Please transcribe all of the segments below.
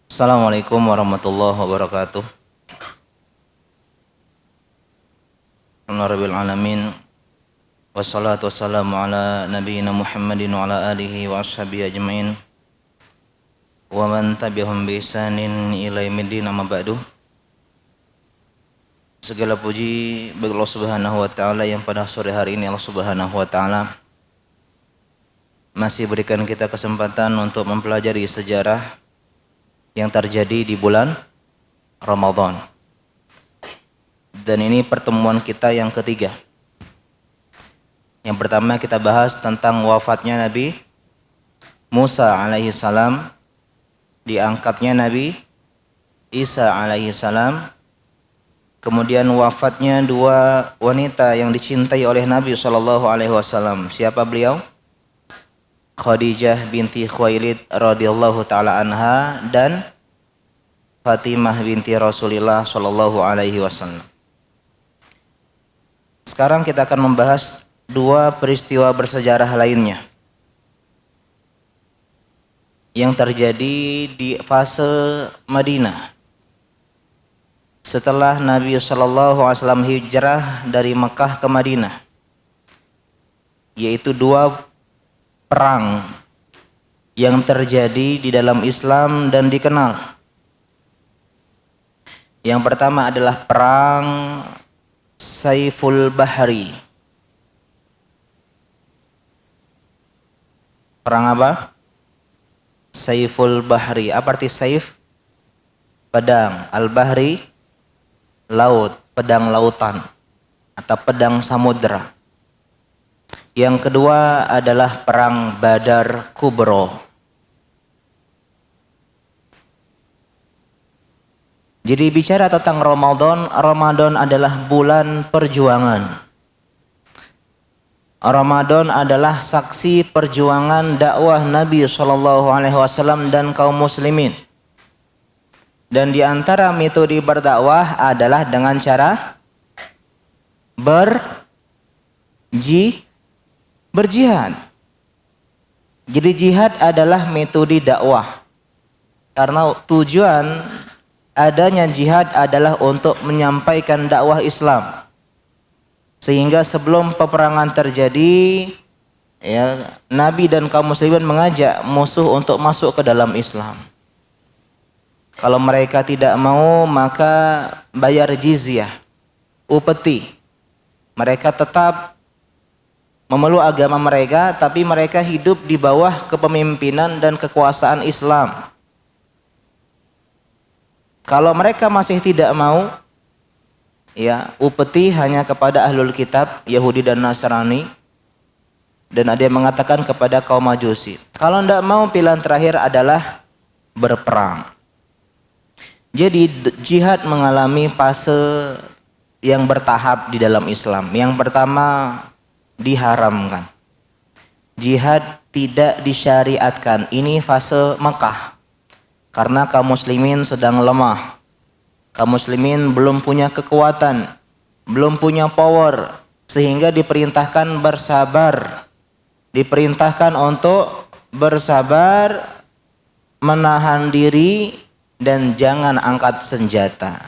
Assalamualaikum warahmatullahi wabarakatuh. Alhamdulillahirabbil alamin. Wassalatu wassalamu ala nabiyyina Muhammadin wa ala alihi wa ashabihi ajmain. Wa man tabi'ahum bi ihsanin ila yaumiddin, amma ba'du. Segala puji bagi Allah Subhanahu wa taala yang pada sore hari ini Allah Subhanahu wa taala masih berikan kita kesempatan untuk mempelajari sejarah yang terjadi di bulan Ramadan. Dan ini pertemuan kita yang ketiga. Yang pertama kita bahas tentang wafatnya Nabi Musa alaihi salam, diangkatnya Nabi Isa alaihi salam, kemudian wafatnya dua wanita yang dicintai oleh Nabi SAW. Siapa beliau? Khadijah binti Khuwailid radhiyallahu taala anha dan Fatimah binti Rasulullah sallallahu alaihi wasallam. Sekarang kita akan membahas dua peristiwa bersejarah lainnya yang terjadi di fase Madinah setelah Nabi sallallahu alaihi wasallam hijrah dari Mekah ke Madinah, yaitu dua perang yang terjadi di dalam Islam dan dikenal. Yang pertama adalah perang Saiful Bahri. Perang apa? Saiful Bahri. Apa arti saif? Pedang. Al-Bahri, laut, pedang lautan atau pedang samudra. Yang kedua adalah perang Badar Kubro. Jadi bicara tentang Ramadan adalah bulan perjuangan. Ramadan adalah saksi perjuangan dakwah Nabi SAW dan kaum muslimin. Dan di antara metode berdakwah adalah dengan cara berjihad. Jadi jihad adalah metode dakwah. Karena tujuan adanya jihad adalah untuk menyampaikan dakwah Islam. Sehingga sebelum peperangan terjadi, Nabi dan kaum muslimin mengajak musuh untuk masuk ke dalam Islam. Kalau mereka tidak mau, maka bayar jizyah, upeti. Mereka tetap memeluk agama mereka, tapi mereka hidup di bawah kepemimpinan dan kekuasaan Islam. Kalau mereka masih tidak mau, upeti hanya kepada ahlul kitab, Yahudi dan Nasrani, dan ada yang mengatakan kepada kaum Majusi. Kalau tidak mau, pilihan terakhir adalah berperang. Jadi jihad mengalami fase yang bertahap di dalam Islam. Yang pertama, diharamkan. Jihad tidak disyariatkan. Ini fase Mekah. Karena kaum muslimin sedang lemah. Kaum muslimin belum punya kekuatan, belum punya power, sehingga diperintahkan bersabar. Diperintahkan untuk bersabar, menahan diri, dan jangan angkat senjata.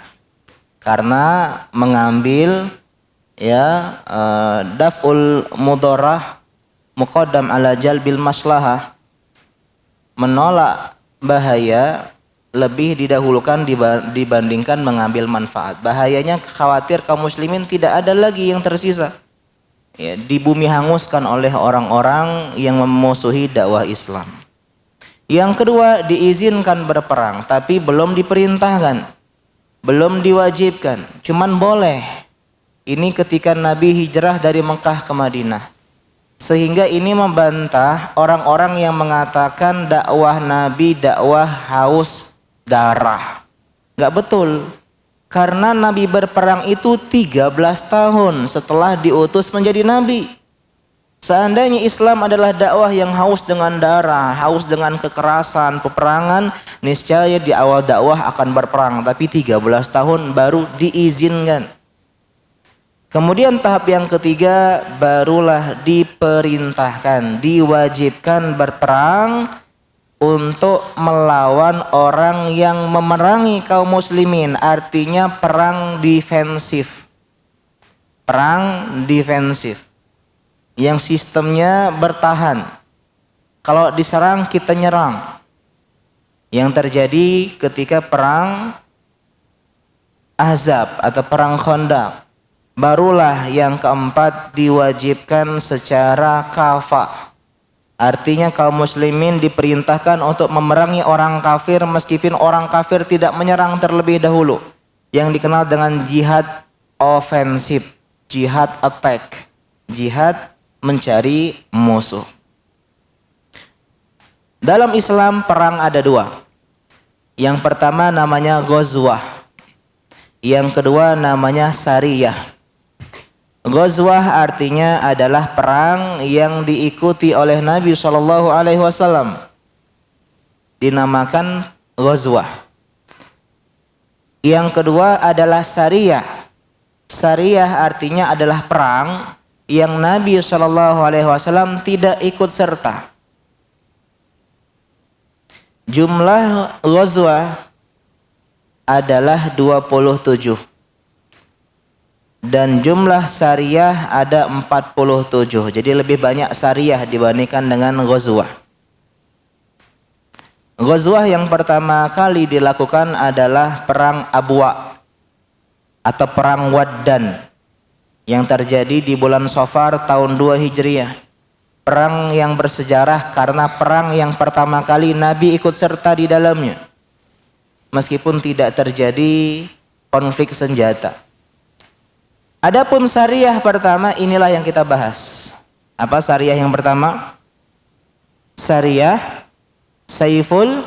Karena mengambil daf'ul mudarah muqaddam ala jalbil maslahah, menolak bahaya lebih didahulukan dibandingkan mengambil manfaat. Bahayanya khawatir kaum muslimin tidak ada lagi yang tersisa, di bumi hanguskan oleh orang-orang yang memusuhi dakwah Islam. Yang kedua, diizinkan berperang tapi belum diperintahkan, belum diwajibkan, cuman boleh. Ini ketika Nabi hijrah dari Mekah ke Madinah. Sehingga ini membantah orang-orang yang mengatakan dakwah Nabi dakwah haus darah. Enggak betul. Karena Nabi berperang itu 13 tahun setelah diutus menjadi Nabi. Seandainya Islam adalah dakwah yang haus dengan darah, haus dengan kekerasan, peperangan, niscaya di awal dakwah akan berperang. Tapi 13 tahun baru diizinkan. Kemudian tahap yang ketiga barulah diperintahkan, diwajibkan berperang untuk melawan orang yang memerangi kaum muslimin, artinya perang defensif. Perang defensif yang sistemnya bertahan. Kalau diserang kita nyerang. Yang terjadi ketika perang Ahzab atau perang Khandaq. Barulah yang keempat diwajibkan secara kafah. Artinya kaum muslimin diperintahkan untuk memerangi orang kafir meskipun orang kafir tidak menyerang terlebih dahulu. Yang dikenal dengan jihad ofensif, jihad attack, jihad mencari musuh. Dalam Islam perang ada dua. Yang pertama namanya ghazwah. Yang kedua namanya sariyah. Ghazwah artinya adalah perang yang diikuti oleh Nabi SAW. Dinamakan ghazwah. Yang kedua adalah sariyah. Sariyah artinya adalah perang yang Nabi SAW tidak ikut serta. Jumlah ghazwah adalah 27. Dan jumlah sariyah ada 47. Jadi lebih banyak sariyah dibandingkan dengan ghazwah. Ghazwah yang pertama kali dilakukan adalah perang Abwa atau perang Waddan yang terjadi di bulan Safar tahun 2 Hijriah. Perang yang bersejarah karena perang yang pertama kali Nabi ikut serta di dalamnya. Meskipun tidak terjadi konflik senjata. Adapun sariyah pertama inilah yang kita bahas. Apa sariyah yang pertama? Sariyah Saiful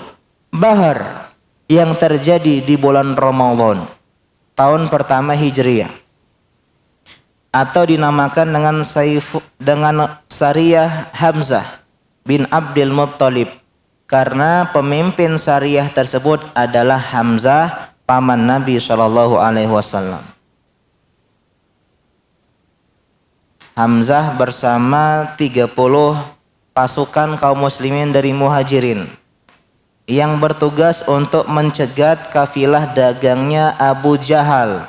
Bahar yang terjadi di bulan Ramadan tahun pertama Hijriah. Atau dinamakan dengan sariyah Hamzah bin Abdul Muttalib karena pemimpin sariyah tersebut adalah Hamzah paman Nabi SAW. Hamzah bersama 30 pasukan kaum muslimin dari muhajirin yang bertugas untuk mencegat kafilah dagangnya Abu Jahal.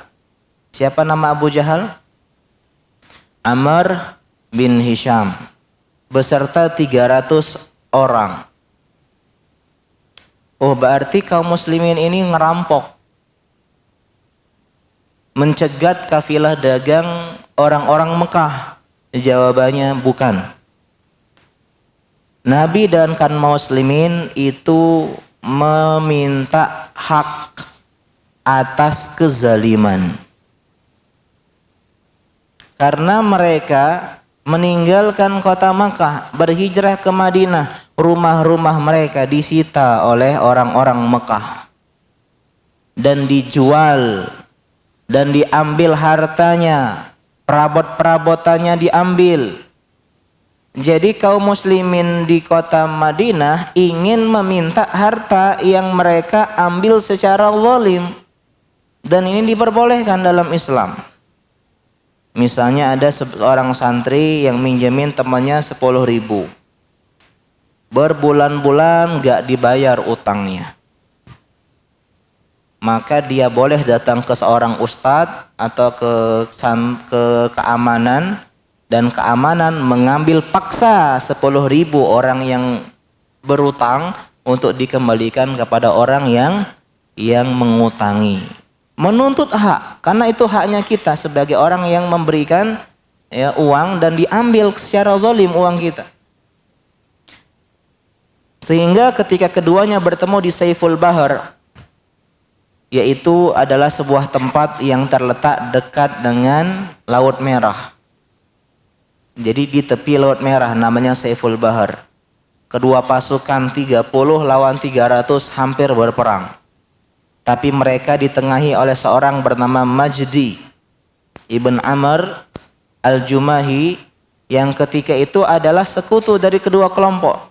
Siapa nama Abu Jahal? Amr bin Hisham beserta 300 orang. Oh, berarti kaum muslimin ini ngerampok, mencegat kafilah dagang orang-orang Mekah. Jawabannya bukan. Nabi dan kaum muslimin itu meminta hak atas kezaliman. Karena mereka meninggalkan kota Mekah, berhijrah ke Madinah, rumah-rumah mereka disita oleh orang-orang Mekah dan dijual dan diambil hartanya, perabot-perabotannya diambil. Jadi kaum muslimin di kota Madinah ingin meminta harta yang mereka ambil secara zalim, dan ini diperbolehkan dalam Islam. Misalnya ada seorang santri yang minjemin temannya 10.000. Berbulan-bulan gak dibayar utangnya. Maka dia boleh datang ke seorang ustadz atau ke keamanan, dan keamanan mengambil paksa 10.000 orang yang berutang untuk dikembalikan kepada orang yang mengutangi. Menuntut hak, karena itu haknya kita sebagai orang yang memberikan uang dan diambil secara zalim uang kita. Sehingga ketika keduanya bertemu di Saiful Bahar, yaitu adalah sebuah tempat yang terletak dekat dengan Laut Merah. Jadi di tepi Laut Merah, namanya Saiful Bahar. Kedua pasukan 30 lawan 300 hampir berperang. Tapi mereka ditengahi oleh seorang bernama Majdi Ibn Amr Al-Jumahi, yang ketika itu adalah sekutu dari kedua kelompok.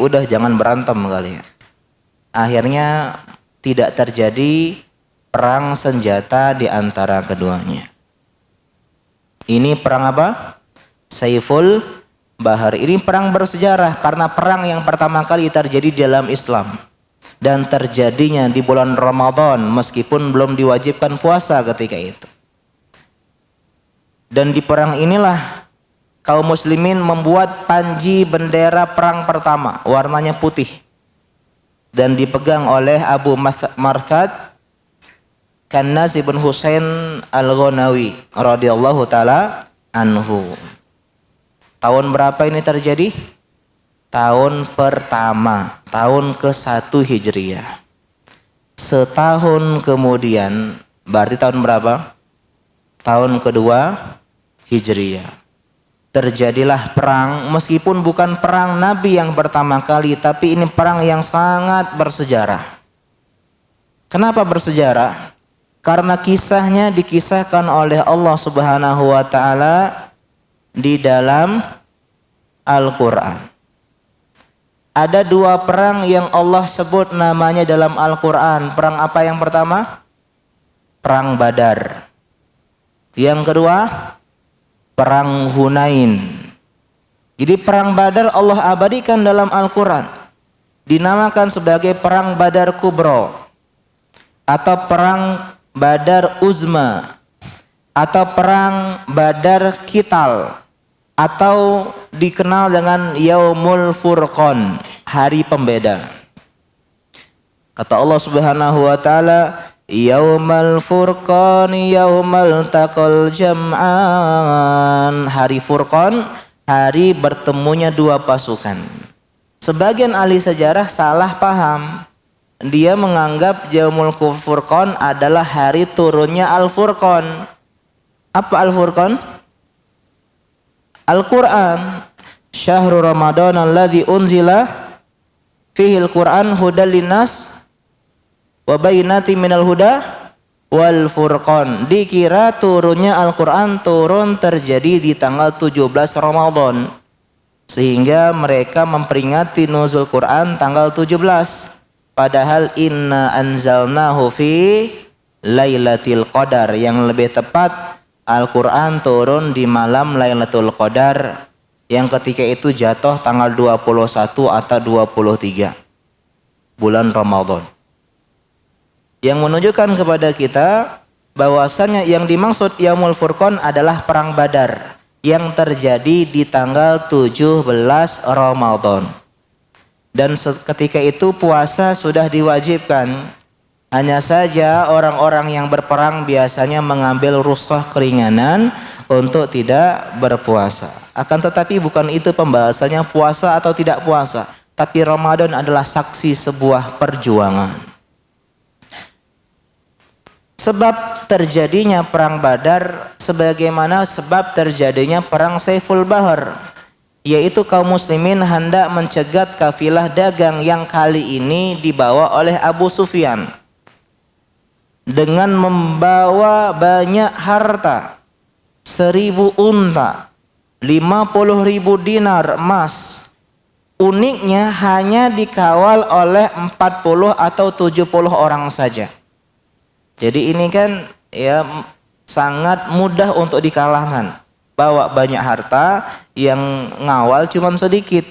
Udah jangan berantem kalian. Akhirnya tidak terjadi perang senjata di antara keduanya. Ini perang apa? Saiful Bahar. Ini perang bersejarah karena perang yang pertama kali terjadi dalam Islam dan terjadinya di bulan Ramadan meskipun belum diwajibkan puasa ketika itu. Dan di perang inilah kaum muslimin membuat panji bendera perang pertama, warnanya putih dan dipegang oleh Abu Marthad Kannas ibn Husain al-Ghanawi radhiyallahu taala anhu. Tahun berapa ini terjadi? Tahun pertama, tahun ke-1 Hijriah. Setahun kemudian, berarti tahun berapa? Tahun kedua Hijriah. Terjadilah perang, meskipun bukan perang Nabi yang pertama kali, tapi ini perang yang sangat bersejarah. Kenapa bersejarah? Karena kisahnya dikisahkan oleh Allah Subhanahu wa taala di dalam Al-Quran. Ada 2 perang yang Allah sebut namanya dalam Al-Quran. Perang apa yang pertama? Perang Badar. Yang kedua, perang Hunain. Jadi perang Badar Allah abadikan dalam Al-Quran. Dinamakan sebagai perang Badar Kubro atau perang Badar Uzma atau perang Badar Kital atau dikenal dengan Yaumul Furqan, hari pembeda. Kata Allah Subhanahu wa taala, Yaumal Furqan yaumal taqal jam'an. Hari Furqan, hari bertemunya 2 pasukan. Sebagian ahli sejarah salah paham. Dia menganggap Yaumul Furqan adalah hari turunnya Al-Furqan. Apa Al-Furqan? Al-Quran. Syahrul Ramadan alladzi unzila fihi al-Quran hudal linnas wa bayyinatin minal huda wal furqan. Dikira turunnya Al-Quran turun terjadi di tanggal 17 Ramadan, sehingga mereka memperingati nuzul Quran tanggal 17. Padahal inna anzalnahu fi Lailatul Qadar, yang lebih tepat Al-Quran turun di malam Lailatul Qadar yang ketika itu jatuh tanggal 21 atau 23 bulan Ramadan. Yang menunjukkan kepada kita bahwasanya yang dimaksud Yaumul Furqan adalah perang Badar yang terjadi di tanggal 17 Ramadan. Dan ketika itu puasa sudah diwajibkan. Hanya saja orang-orang yang berperang biasanya mengambil rukhsah keringanan untuk tidak berpuasa. Akan tetapi bukan itu pembahasannya puasa atau tidak puasa, tapi Ramadan adalah saksi sebuah perjuangan. Sebab terjadinya perang Badar sebagaimana sebab terjadinya perang Saiful Bahar, yaitu kaum muslimin hendak mencegat kafilah dagang yang kali ini dibawa oleh Abu Sufyan dengan membawa banyak harta, 1000 unta, 50.000 dinar emas. Uniknya hanya dikawal oleh 40 atau 70 orang saja. Jadi ini kan ya sangat mudah untuk dikalahkan. Bawa banyak harta, yang ngawal cuma sedikit.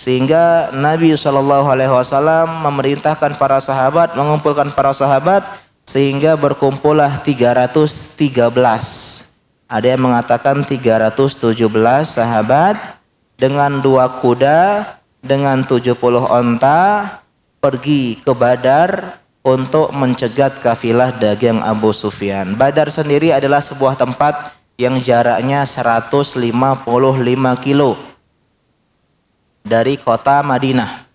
Sehingga Nabi SAW memerintahkan para sahabat, mengumpulkan para sahabat, sehingga berkumpullah 313. Ada yang mengatakan 317 sahabat dengan 2 kuda, dengan 70 onta pergi ke Badar untuk mencegat kafilah dagang Abu Sufyan. Badar sendiri adalah sebuah tempat yang jaraknya 155 kilo dari kota Madinah.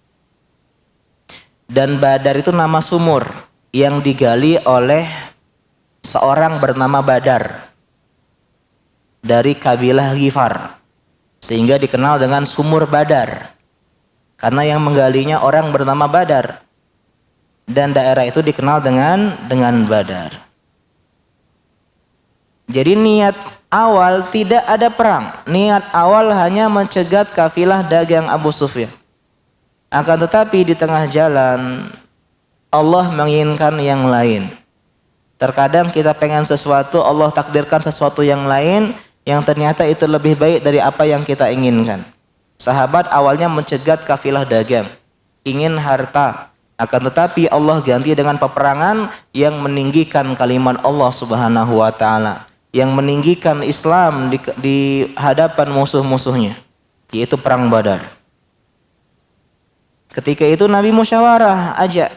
Dan Badar itu nama sumur yang digali oleh seorang bernama Badar dari kabilah Ghifar, sehingga dikenal dengan sumur Badar karena yang menggalinya orang bernama Badar, dan daerah itu dikenal dengan Badar. Jadi niat awal tidak ada perang, niat awal hanya mencegat kafilah dagang Abu Sufyan. Akan tetapi di tengah jalan Allah menginginkan yang lain. Terkadang kita pengen sesuatu, Allah takdirkan sesuatu yang lain, yang ternyata itu lebih baik dari apa yang kita inginkan. Sahabat awalnya mencegat kafilah dagang, ingin harta, akan tetapi Allah ganti dengan peperangan yang meninggikan kalimat Allah Subhanahu wa taala, yang meninggikan Islam di hadapan musuh-musuhnya, yaitu perang Badar. Ketika itu Nabi musyawarah ajak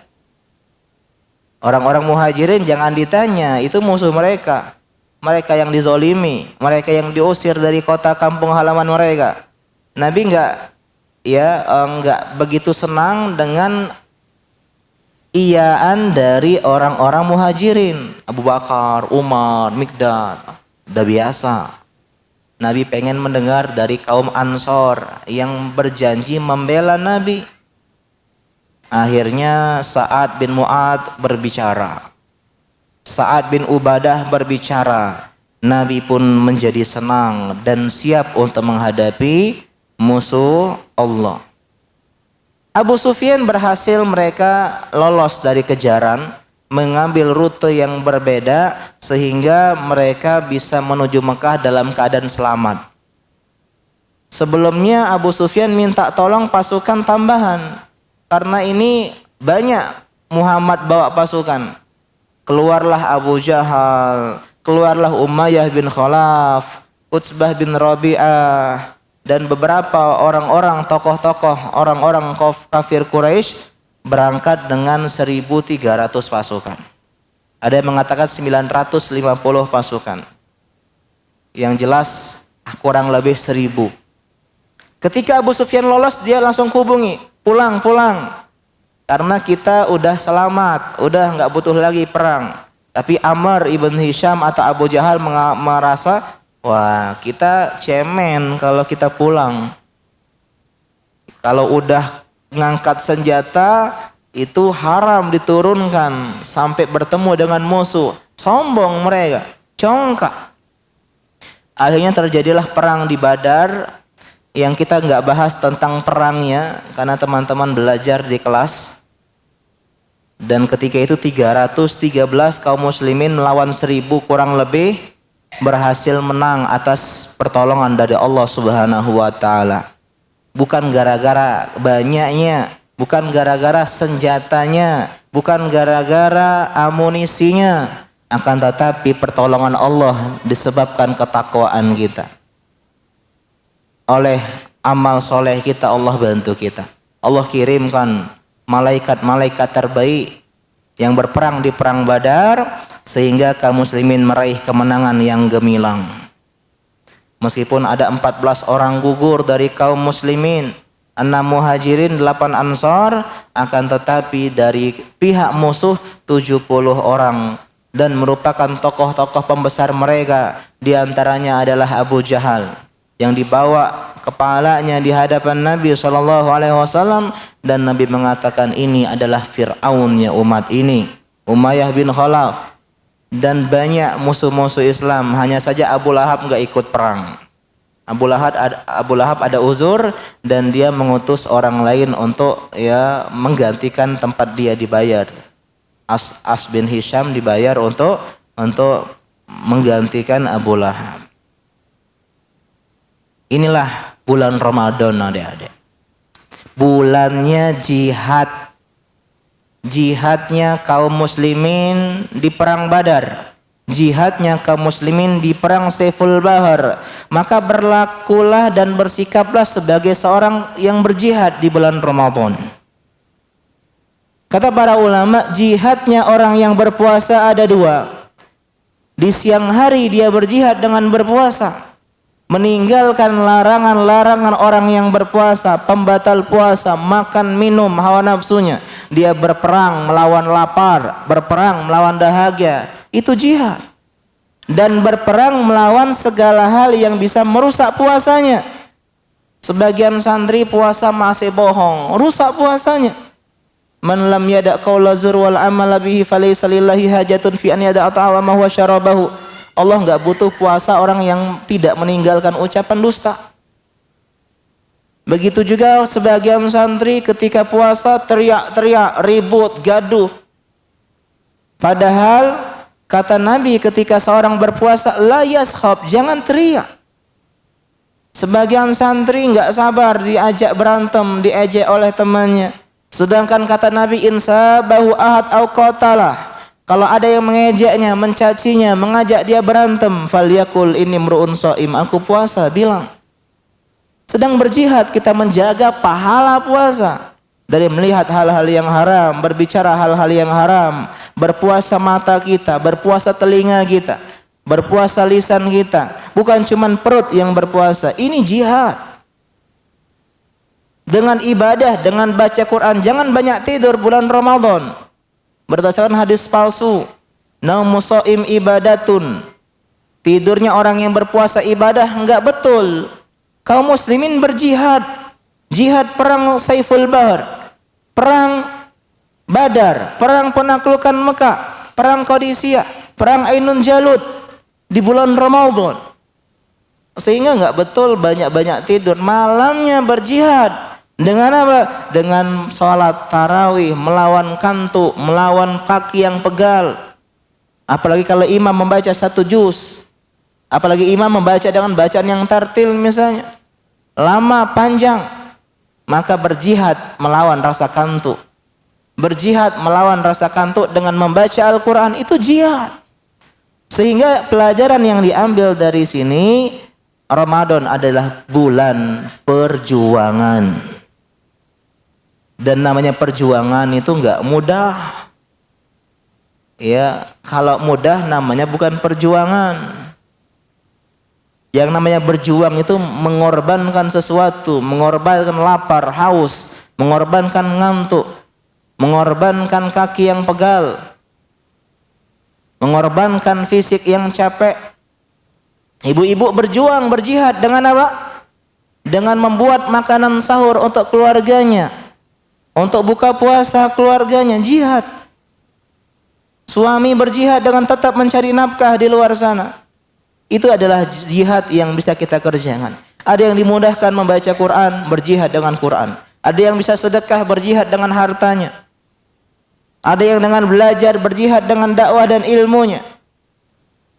orang-orang Muhajirin, jangan ditanya, itu musuh mereka. Mereka yang dizolimi, mereka yang diusir dari kota kampung halaman mereka. Nabi enggak begitu senang dengan iyaan dari orang-orang Muhajirin. Abu Bakar, Umar, Mikdad, udah biasa. Nabi pengen mendengar dari kaum Ansor yang berjanji membela Nabi. Akhirnya Sa'ad bin Mu'adz berbicara, Sa'ad bin Ubadah berbicara. Nabi pun menjadi senang dan siap untuk menghadapi musuh Allah. Abu Sufyan berhasil mereka lolos dari kejaran, mengambil rute yang berbeda sehingga mereka bisa menuju Mekah dalam keadaan selamat. Sebelumnya Abu Sufyan minta tolong pasukan tambahan, karena ini banyak Muhammad bawa pasukan. Keluarlah Abu Jahal, keluarlah Umayyah bin Khalaf, Utsbah bin Rabi'ah, dan beberapa orang-orang tokoh-tokoh, orang-orang kafir Quraisy berangkat dengan 1.300 pasukan. Ada yang mengatakan 950 pasukan. Yang jelas kurang lebih 1.000. Ketika Abu Sufyan lolos, dia langsung hubungi, pulang. Karena kita udah selamat, udah nggak butuh lagi perang. Tapi Amr ibn Hisham atau Abu Jahal merasa, wah kita cemen kalau kita pulang. Kalau udah ngangkat senjata itu haram diturunkan sampai bertemu dengan musuh. Sombong mereka, congkak. Akhirnya terjadilah perang di Badar, yang kita nggak bahas tentang perangnya karena teman-teman belajar di kelas. Dan ketika itu 313 kaum muslimin melawan 1.000 kurang lebih berhasil menang atas pertolongan dari Allah Subhanahu wa taala. Bukan gara-gara banyaknya, bukan gara-gara senjatanya, bukan gara-gara amunisinya, akan tetapi pertolongan Allah disebabkan ketakwaan kita. Oleh amal soleh kita Allah bantu kita. Allah kirimkan malaikat-malaikat terbaik yang berperang di perang Badar sehingga kaum muslimin meraih kemenangan yang gemilang. Meskipun ada 14 orang gugur dari kaum muslimin, 6 muhajirin, 8 ansor, akan tetapi dari pihak musuh 70 orang dan merupakan tokoh-tokoh pembesar mereka. Di antaranya adalah Abu Jahal yang dibawa kepalanya di hadapan Nabi SAW, dan Nabi mengatakan ini adalah Fir'aunnya umat ini, Umayyah bin Khalaf, dan banyak musuh-musuh Islam. Hanya saja Abu Lahab nggak ikut perang. Abu Lahab ada uzur dan dia mengutus orang lain untuk menggantikan tempat dia dibayar. As bin Hisham dibayar untuk menggantikan Abu Lahab. Inilah bulan Ramadan, adik-adik. Bulannya jihad. Jihadnya kaum muslimin di perang Badar. Jihadnya kaum muslimin di perang Saiful Bahar. Maka berlakulah dan bersikaplah sebagai seorang yang berjihad di bulan Ramadan. Kata para ulama, jihadnya orang yang berpuasa ada 2. Di siang hari dia berjihad dengan berpuasa, meninggalkan larangan-larangan orang yang berpuasa, pembatal puasa, makan, minum, hawa nafsunya. Dia berperang melawan lapar, berperang melawan dahaga. Itu jihad. Dan berperang melawan segala hal yang bisa merusak puasanya. Sebagian santri puasa masih bohong, rusak puasanya. Man lam yada' qaula zur wal amala bihi falaysa lillahi hajatun fi an yada'a ta'amahu wa syarabahu. Allah nggak butuh puasa orang yang tidak meninggalkan ucapan dusta. Begitu juga sebagian santri ketika puasa teriak-teriak, ribut, gaduh. Padahal kata Nabi ketika seorang berpuasa, la yashab, jangan teriak. Sebagian santri nggak sabar diajak berantem, diejek oleh temannya. Sedangkan kata Nabi, insabahu ahad au qatalah. Kalau ada yang mengejeknya, mencacinya, mengajak dia berantem, falyakul inni mru'un shaim, aku puasa, bilang. Sedang berjihad, kita menjaga pahala puasa dari melihat hal-hal yang haram, berbicara hal-hal yang haram, berpuasa mata kita, berpuasa telinga kita, berpuasa lisan kita. Bukan cuma perut yang berpuasa, ini jihad. Dengan ibadah, dengan baca Quran, jangan banyak tidur bulan Ramadan. Berdasarkan hadis palsu, naumu shaim ibadatun. Tidurnya orang yang berpuasa ibadah, enggak betul. Kaum muslimin berjihad. Jihad perang Saiful Bahar, perang Badar, perang penaklukan Mekah, perang Qadisiyah, perang Ainun Jalut di bulan Ramadan. Sehingga enggak betul banyak-banyak tidur, malamnya berjihad. Dengan apa? Dengan sholat tarawih, melawan kantuk, melawan kaki yang pegal. Apalagi kalau imam membaca 1 juz. Apalagi imam membaca dengan bacaan yang tartil misalnya. Lama, panjang. Maka berjihad melawan rasa kantuk. Berjihad melawan rasa kantuk dengan membaca Al-Quran, itu jihad. Sehingga pelajaran yang diambil dari sini, Ramadan adalah bulan perjuangan. Dan namanya perjuangan itu enggak mudah. Ya, kalau mudah namanya bukan perjuangan. Yang namanya berjuang itu mengorbankan sesuatu, mengorbankan lapar, haus, mengorbankan ngantuk, mengorbankan kaki yang pegal, mengorbankan fisik yang capek. Ibu-ibu berjuang, berjihad dengan apa? Dengan membuat makanan sahur untuk keluarganya, untuk buka puasa keluarganya, jihad. Suami berjihad dengan tetap mencari nafkah di luar sana. Itu adalah jihad yang bisa kita kerjakan. Ada yang dimudahkan membaca Quran, berjihad dengan Quran. Ada yang bisa sedekah, berjihad dengan hartanya. Ada yang dengan belajar, berjihad dengan dakwah dan ilmunya.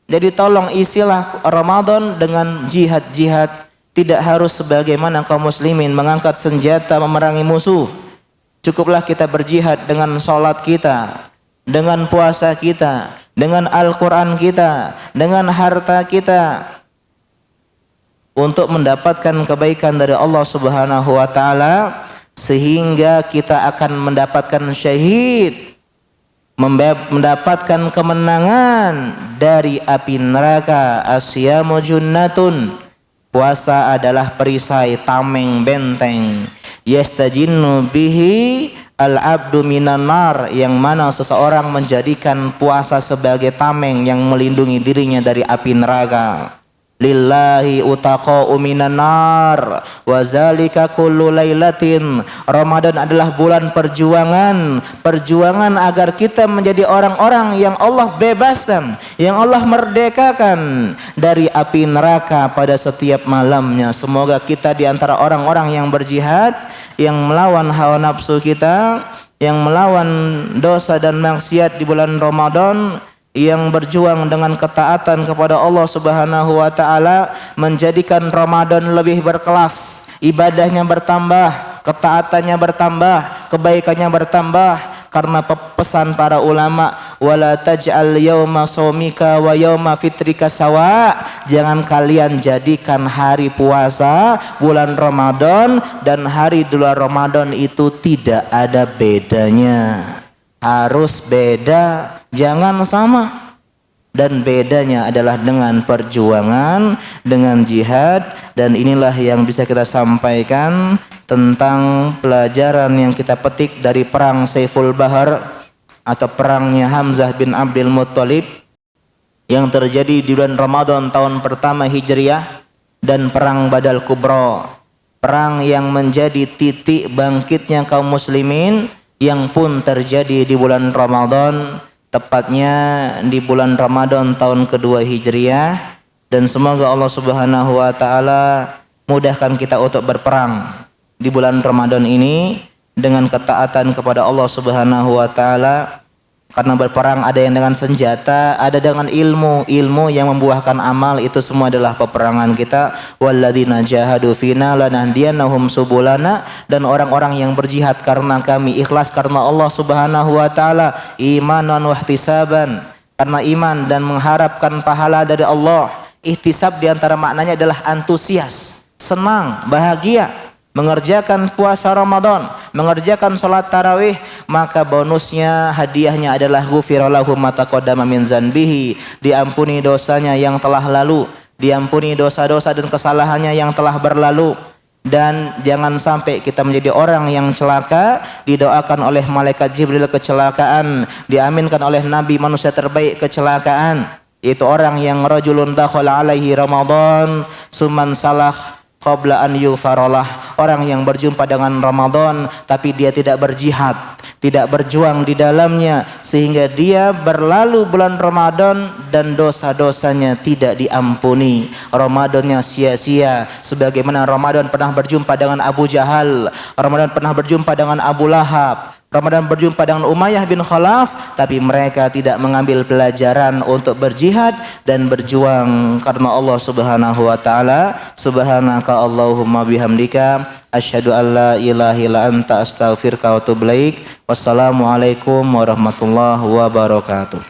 Jadi tolong isilah Ramadan dengan jihad-jihad. Tidak harus sebagaimana kaum muslimin mengangkat senjata memerangi musuh. Cukuplah kita berjihad dengan sholat kita, dengan puasa kita, dengan Al-Quran kita, dengan harta kita, untuk mendapatkan kebaikan dari Allah Subhanahu wa Ta'ala, sehingga kita akan mendapatkan syahid, mendapatkan kemenangan dari api neraka. Asyamu junnatun, puasa adalah perisai, tameng, benteng. Yastajinnu bihi al-abdu minan nar, yang mana seseorang menjadikan puasa sebagai tameng yang melindungi dirinya dari api neraka. Lillahi utaqa'u minan nar wa zalika kullu lailatin. Ramadan adalah bulan perjuangan, perjuangan agar kita menjadi orang-orang yang Allah bebaskan, yang Allah merdekakan dari api neraka pada setiap malamnya. Semoga kita di antara orang-orang yang berjihad, yang melawan hawa nafsu kita, yang melawan dosa dan maksiat di bulan Ramadan, yang berjuang dengan ketaatan kepada Allah Subhanahu wa Ta'ala, menjadikan Ramadan lebih berkelas, ibadahnya bertambah, ketaatannya bertambah, kebaikannya bertambah. Karena pesan para ulama, wala taj'al yauma shaumika wa yauma fitrika sawa, jangan kalian jadikan hari puasa bulan Ramadan dan hari di luar Ramadan itu tidak ada bedanya. Harus beda, jangan sama. Dan bedanya adalah dengan perjuangan, dengan jihad. Dan inilah yang bisa kita sampaikan tentang pelajaran yang kita petik dari perang Saiful Bahar atau perangnya Hamzah bin Abdul Muttalib yang terjadi di bulan Ramadan tahun pertama Hijriah, dan perang Badal Kubra, perang yang menjadi titik bangkitnya kaum muslimin, yang pun terjadi di bulan Ramadan, tepatnya di bulan Ramadan tahun kedua Hijriah. Dan semoga Allah Subhanahu wa Ta'ala mudahkan kita untuk berperang di bulan Ramadan ini dengan ketaatan kepada Allah Subhanahu wa Ta'ala, Karena berperang ada yang dengan senjata, ada dengan ilmu. Ilmu yang membuahkan amal, itu semua adalah peperangan kita. Walladzina jahadu fina lanahdiyannahum subulana, dan orang-orang yang berjihad karena kami, ikhlas karena Allah Subhanahu wa taala, imanan wa ihtisaban, karena iman dan mengharapkan pahala dari Allah. Ihtisab diantara maknanya adalah antusias, senang, bahagia mengerjakan puasa Ramadan, mengerjakan salat tarawih, maka bonusnya, hadiahnya adalah ghufira lahu ma taqaddama min zanbihi, diampuni dosanya yang telah lalu, diampuni dosa-dosa dan kesalahannya yang telah berlalu. Dan jangan sampai kita menjadi orang yang celaka, didoakan oleh malaikat Jibril kecelakaan, diaminkan oleh Nabi manusia terbaik kecelakaan, yaitu orang yang rajulun dakhala alaihi Ramadan summan salah qabla an yufarolah, orang yang berjumpa dengan Ramadan tapi dia tidak berjihad, tidak berjuang di dalamnya, sehingga dia berlalu bulan Ramadan dan dosa-dosanya tidak diampuni. Ramadannya sia-sia, sebagaimana Ramadan pernah berjumpa dengan Abu Jahal, Ramadan pernah berjumpa dengan Abu Lahab, Ramadan berjumpa dengan Umayyah bin Khalaf, tapi mereka tidak mengambil pelajaran untuk berjihad dan berjuang karena Allah Subhanahu wa taala. Subhanaka Allahumma bihamdika asyhadu an la ilaha illa anta astaghfiruka wa atubu ilaik. Wassalamualaikum warahmatullahi wabarakatuh.